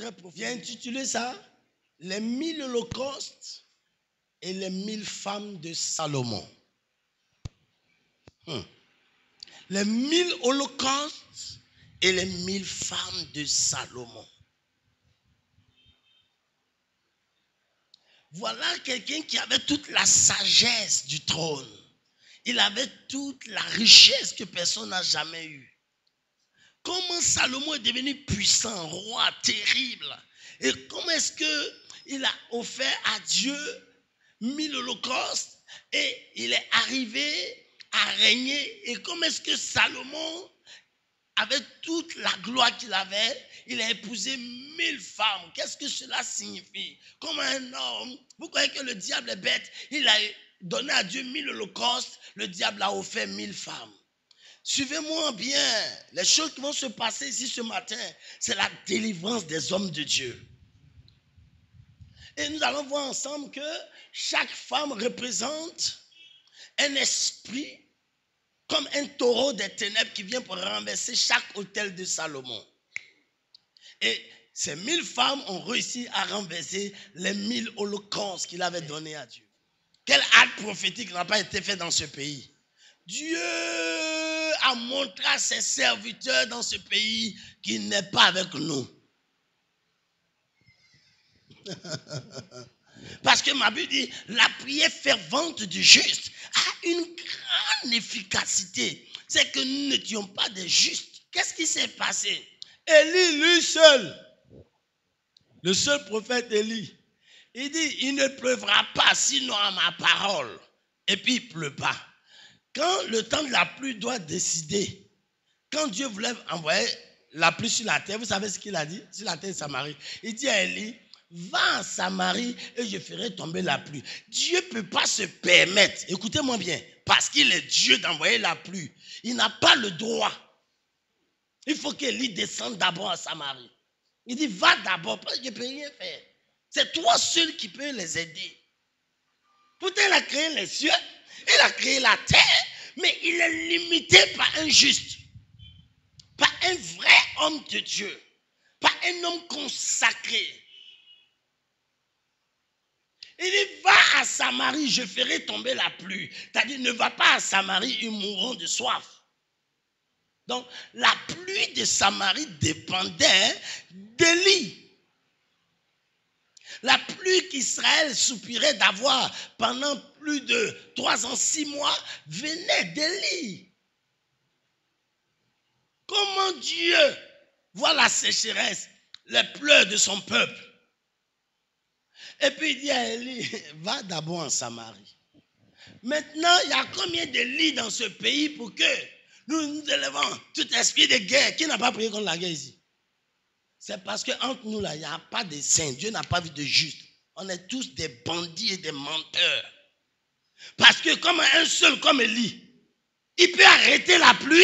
très profond. J'ai intitulé ça « Les 1000 holocaustes et les 1000 femmes de Salomon ». Les 1000 holocaustes et les 1000 femmes de Salomon. Voilà quelqu'un qui avait toute la sagesse du trône. Il avait toute la richesse que personne n'a jamais eue. Comment Salomon est devenu puissant, roi, terrible? Et comment est-ce qu'il a offert à Dieu 1000 holocaustes et il est arrivé à régner? Et comment est-ce que Salomon, avec toute la gloire qu'il avait, il a épousé 1000 femmes? Qu'est-ce que cela signifie? Comme un homme, vous croyez que le diable est bête? Il a donné à Dieu 1000 holocaustes, le diable a offert 1000 femmes. Suivez-moi bien, les choses qui vont se passer ici ce matin, c'est la délivrance des hommes de Dieu. Et nous allons voir ensemble que chaque femme représente un esprit comme un taureau des ténèbres qui vient pour renverser chaque autel de Salomon. Et ces 1000 femmes ont réussi à renverser les 1000 holocaustes qu'il avait donnés à Dieu. Quel acte prophétique n'a pas été fait dans ce pays? Dieu a montré à ses serviteurs dans ce pays qu'il n'est pas avec nous. Parce que ma Bible dit, la prière fervente du juste a une grande efficacité. C'est que nous n'étions pas des justes. Qu'est-ce qui s'est passé? Élie, lui seul, le seul prophète Élie, il dit, il ne pleuvra pas sinon à ma parole. Et puis il ne pleut pas. Quand le temps de la pluie doit décider, quand Dieu voulait envoyer la pluie sur la terre, vous savez ce qu'il a dit sur la terre de Samarie? Il dit à Élie, va en Samarie et je ferai tomber la pluie. Dieu ne peut pas se permettre, écoutez-moi bien, parce qu'il est Dieu d'envoyer la pluie. Il n'a pas le droit. Il faut qu'Élie descende d'abord à Samarie. Il dit, va d'abord, parce que je ne peux rien faire. C'est toi seul qui peux les aider. Pourtant, il a créé les cieux, il a créé la terre, mais il est limité par un juste, par un vrai homme de Dieu, par un homme consacré. Il dit, va à Samarie, je ferai tomber la pluie. C'est-à-dire, ne va pas à Samarie, ils mourront de soif. Donc, la pluie de Samarie dépendait d'Élie. La pluie qu'Israël soupirait d'avoir pendant plus de 3 ans, 6 mois, venait d'Élie. Comment Dieu voit la sécheresse, les pleurs de son peuple? Et puis il dit à Élie, va d'abord en Samarie. Maintenant, il y a combien de lits dans ce pays pour que nous nous élevons tout esprit de guerre? Qui n'a pas prié contre la guerre ici? C'est parce qu'entre nous, là, il n'y a pas de saints. Dieu n'a pas vu de justes. On est tous des bandits et des menteurs. Parce que comme un seul, comme Élie, il peut arrêter la pluie.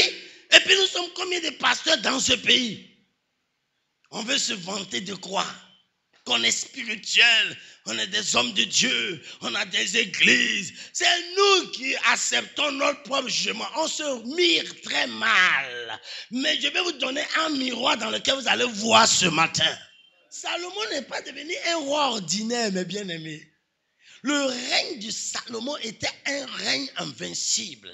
Et puis nous sommes combien de pasteurs dans ce pays? On veut se vanter de quoi? Qu'on est spirituel, on est des hommes de Dieu, on a des églises. C'est nous qui acceptons notre propre jugement. On se mire très mal. Mais je vais vous donner un miroir dans lequel vous allez voir ce matin. Salomon n'est pas devenu un roi ordinaire, mes bien-aimés. Le règne de Salomon était un règne invincible.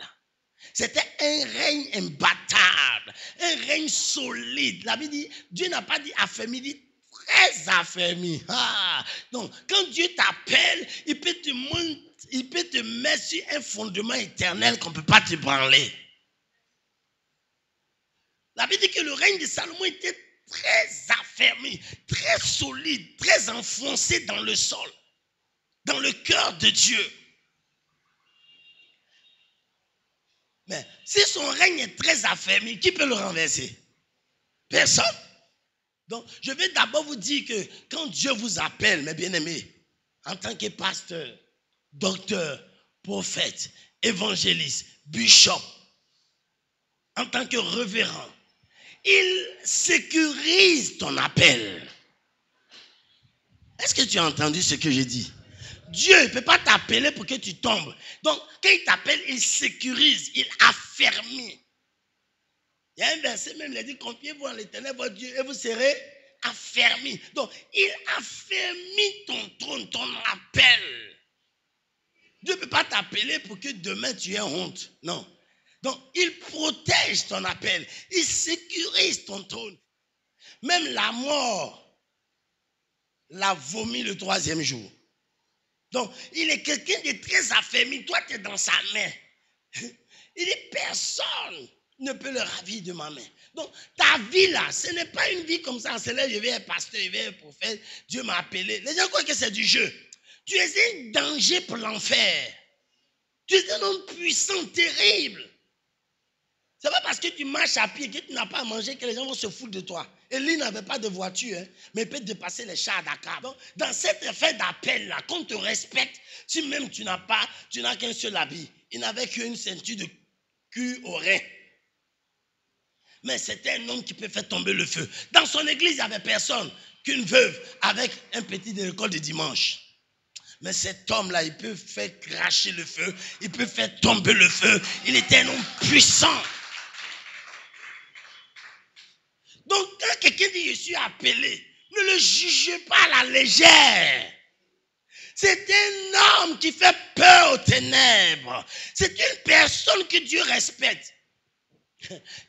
C'était un règne imbattable, un règne solide. La Bible dit, Dieu n'a pas dit affermi, il dit très affermi. Donc, quand Dieu t'appelle, il peut te mettre sur un fondement éternel qu'on ne peut pas te branler. La Bible dit que le règne de Salomon était très affermi, très solide, très enfoncé dans le sol, dans le cœur de Dieu. Mais si son règne est très affermi, qui peut le renverser? Personne. Donc, je vais d'abord vous dire que quand Dieu vous appelle, mes bien-aimés, en tant que pasteur, docteur, prophète, évangéliste, bishop, en tant que révérend, il sécurise ton appel. Est-ce que tu as entendu ce que j'ai dit? Dieu ne peut pas t'appeler pour que tu tombes. Donc, quand il t'appelle, il sécurise, il affermit. Il y a un verset même, il dit, confiez-vous en l'Éternel, votre Dieu, et vous serez affermi. Donc, il affermit ton trône, ton appel. Dieu ne peut pas t'appeler pour que demain tu aies honte. Non. Donc, il protège ton appel. Il sécurise ton trône. Même la mort l'a vomi le 3e jour. Donc, il est quelqu'un de très affermi. Toi, tu es dans sa main. Il dit, personne ne peut le ravir de ma main. Donc, ta vie là, ce n'est pas une vie comme ça. C'est là, je vais être pasteur, je vais être prophète. Dieu m'a appelé. Les gens croient que c'est du jeu. Tu es un danger pour l'enfer. Tu es un homme puissant, terrible. C'est pas parce que tu marches à pied, que tu n'as pas à manger, que les gens vont se foutre de toi. Élie n'avait pas de voiture, hein, mais il peut dépasser les chars à Dakar. Donc, dans cet effet d'appel-là, qu'on te respecte, si même tu n'as qu'un seul habit, il n'avait qu'une ceinture de cul au rein. Mais c'était un homme qui peut faire tomber le feu. Dans son église, il n'y avait personne qu'une veuve avec un petit de l'école de dimanche. Mais cet homme-là, il peut faire cracher le feu, il peut faire tomber le feu. Il était un homme puissant. Donc, quand quelqu'un dit « je suis appelé », ne le jugez pas à la légère. C'est un homme qui fait peur aux ténèbres. C'est une personne que Dieu respecte.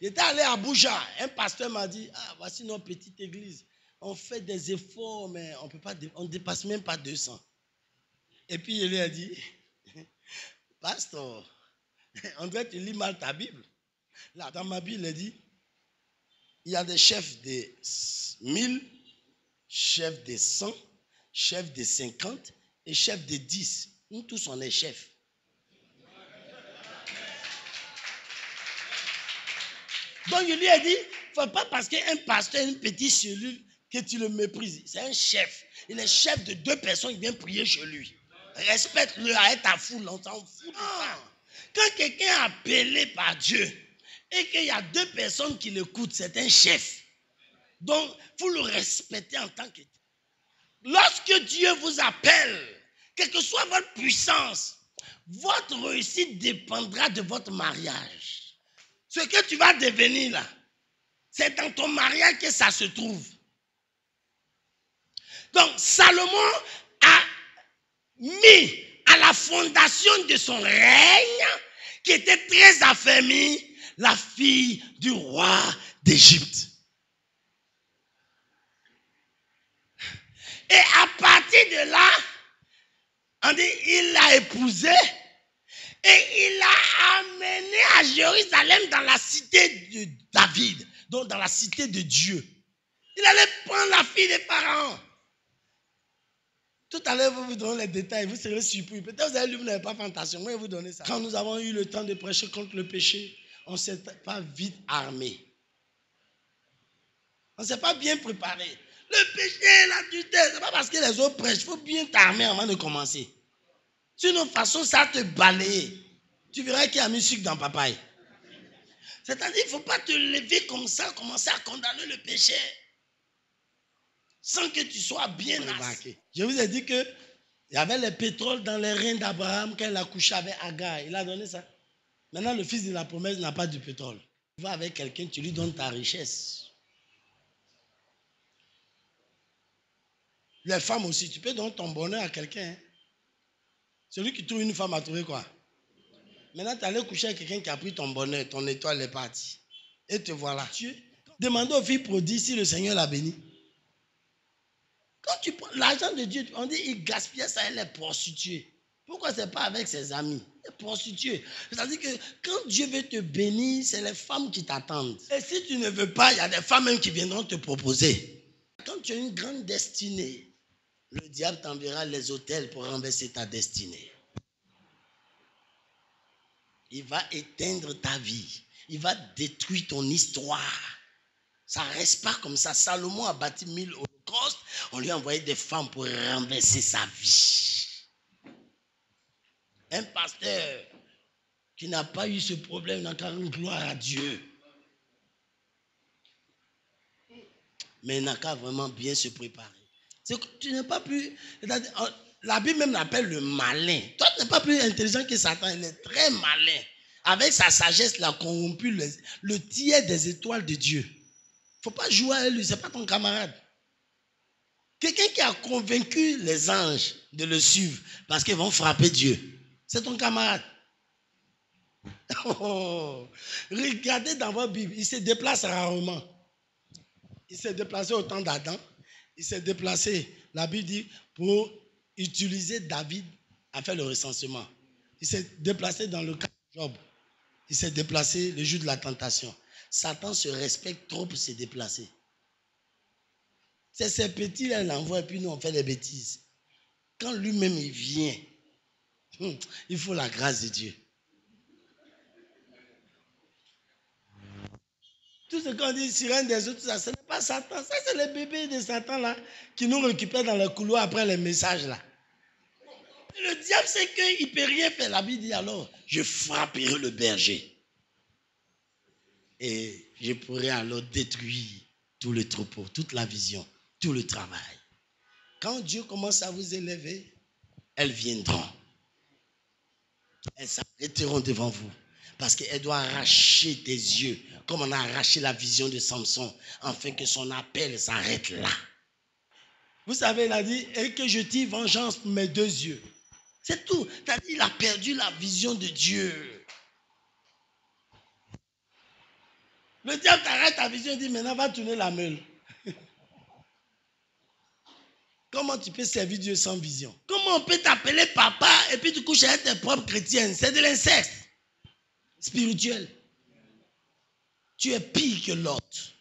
J'étais allé à Abuja. Un pasteur m'a dit « ah, voici notre petite église. On fait des efforts, mais on ne dépasse même pas 200. » Et puis il lui a dit « pasteur, on dirait que tu lis mal ta Bible. » Là, dans ma Bible, il dit il y a des chefs de 1000, chefs de 100, chefs de 50 et chefs de 10. Nous tous, on est chefs. Donc, il lui a dit, il ne faut pas parce qu'un pasteur a une petite cellule que tu le méprises. C'est un chef. Il est chef de 2 personnes qui viennent prier chez lui. Respecte-le, arrête ta foule, on s'en fout de ça. Quand quelqu'un est appelé par Dieu, et qu'il y a 2 personnes qui l'écoutent, c'est un chef. Donc, il faut le respecter en tant que... Lorsque Dieu vous appelle, quelle que soit votre puissance, votre réussite dépendra de votre mariage. Ce que tu vas devenir là, c'est dans ton mariage que ça se trouve. Donc, Salomon a mis à la fondation de son règne, qui était très affermi, la fille du roi d'Égypte. Et à partir de là, on dit, il l'a épousée et il l'a amenée à Jérusalem dans la cité de David, donc dans la cité de Dieu. Il allait prendre la fille des parents. Tout à l'heure, vous donnez les détails, vous serez surpris. Peut-être vous avez lu, vous n'avez pas fait attention. Moi, je vous donner ça. Quand nous avons eu le temps de prêcher contre le péché, on ne s'est pas vite armé. On ne s'est pas bien préparé. Le péché, l'adultère, ce n'est pas parce que les autres prêchent. Il faut bien t'armer avant de commencer. Sinon, de toute façon, ça te balaye. Tu verras qu'il y a mis sucre dans papaye. C'est-à-dire, il ne faut pas te lever comme ça, commencer à condamner le péché. Sans que tu sois bien embarqué. Je vous ai dit qu'il y avait le pétrole dans les reins d'Abraham quand il a couché avec Agar. Il a donné ça. Maintenant, le fils de la promesse n'a pas de pétrole. Tu vas avec quelqu'un, tu lui donnes ta richesse. Les femmes aussi, tu peux donner ton bonheur à quelqu'un. Hein? Celui qui trouve une femme a trouvé quoi? Maintenant, tu allais coucher avec quelqu'un qui a pris ton bonheur, ton étoile est partie. Et te voilà. Demandez aux filles prodiges si le Seigneur l'a béni. Quand tu prends l'argent de Dieu, on dit il gaspillait ça, elle est prostituée. Pourquoi ce n'est pas avec ses amis? Elle est prostituée. C'est-à-dire que quand Dieu veut te bénir, c'est les femmes qui t'attendent. Et si tu ne veux pas, il y a des femmes même qui viendront te proposer. Quand tu as une grande destinée, le diable t'enverra les autels pour renverser ta destinée. Il va éteindre ta vie. Il va détruire ton histoire. Ça ne reste pas comme ça. Salomon a bâti 1000 holocaustes. On lui a envoyé des femmes pour renverser sa vie. Un pasteur qui n'a pas eu ce problème n'a qu'à rendre gloire à Dieu. Mais il n'a qu'à vraiment bien se préparer. C'est que tu n'es pas plus... La Bible même l'appelle le malin. Toi, tu n'es pas plus intelligent que Satan. Il est très malin. Avec sa sagesse, il a corrompu le tiers des étoiles de Dieu. Il ne faut pas jouer à lui. Ce n'est pas ton camarade. Quelqu'un qui a convaincu les anges de le suivre parce qu'ils vont frapper Dieu. C'est ton camarade. Oh, regardez dans votre Bible, il se déplace rarement. Il s'est déplacé au temps d'Adam. Il s'est déplacé, la Bible dit, pour utiliser David à faire le recensement. Il s'est déplacé dans le cas de Job. Il s'est déplacé le jour de la tentation. Satan se respecte trop pour se déplacer. C'est ces petits-là, il envoie et puis nous on fait des bêtises. Quand lui-même il vient, il faut la grâce de Dieu. Tout ce qu'on dit, sirène des autres, ça, ce n'est pas Satan. Ça, c'est les bébés de Satan là qui nous récupèrent dans le couloir après les messages là. Et le diable sait qu'il ne peut rien faire. La Bible dit alors, je frapperai le berger. Et je pourrai alors détruire tout le troupeau, toute la vision, tout le travail. Quand Dieu commence à vous élever, elles viendront. Elles s'arrêteront devant vous. Parce qu'elle doit arracher tes yeux, comme on a arraché la vision de Samson, afin que son appel s'arrête là. Vous savez, il a dit, et que je tire vengeance pour mes 2 yeux. C'est tout. C'est-à-dire, il a perdu la vision de Dieu. Le diable t'arrête ta vision et dit, maintenant va tourner la meule. Comment tu peux servir Dieu sans vision? Comment on peut t'appeler papa et puis tu couches avec tes propres chrétiens? C'est de l'inceste spirituel. Tu es pire que l'autre.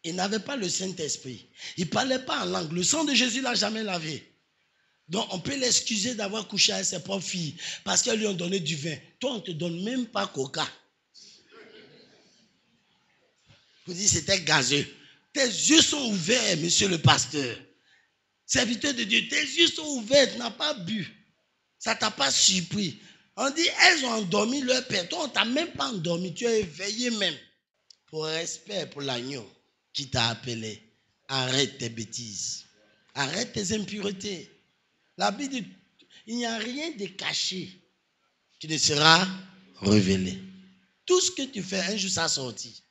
Il n'avait pas le Saint-Esprit. Il ne parlait pas en langue. Le sang de Jésus ne l'a jamais lavé. Donc, on peut l'excuser d'avoir couché avec ses propres filles parce qu'elles lui ont donné du vin. Toi, on ne te donne même pas coca. Vous dites c'était gazeux. Tes yeux sont ouverts, monsieur le pasteur. Serviteur de Dieu, tes yeux sont ouverts, tu n'as pas bu. Ça ne t'a pas surpris. On dit, elles ont endormi leur père. Toi, on ne t'a même pas endormi. Tu es éveillé même. Pour respect pour l'agneau qui t'a appelé, arrête tes bêtises. Arrête tes impuretés. La Bible dit, il n'y a rien de caché qui ne sera révélé. Tout ce que tu fais, un jour ça sortit.